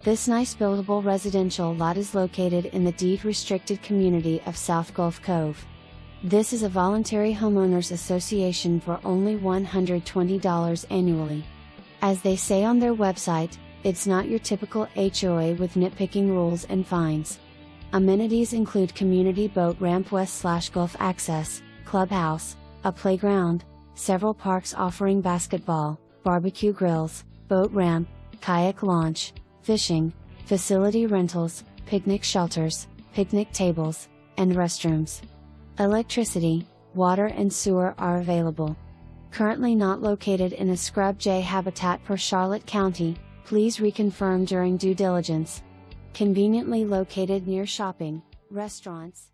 This nice buildable residential lot is located in the deed-restricted community of South Gulf Cove. This is a voluntary homeowners association for only $120 annually. As they say on their website, it's not your typical HOA with nitpicking rules and fines. Amenities include community boat ramp west/Gulf access, clubhouse, a playground, several parks offering basketball, barbecue grills, boat ramp, kayak launch, fishing, facility rentals, picnic shelters, picnic tables, and restrooms. Electricity, water and sewer are available. Currently not located in a Scrub J habitat per Charlotte County, please reconfirm during due diligence. Conveniently located near shopping, restaurants,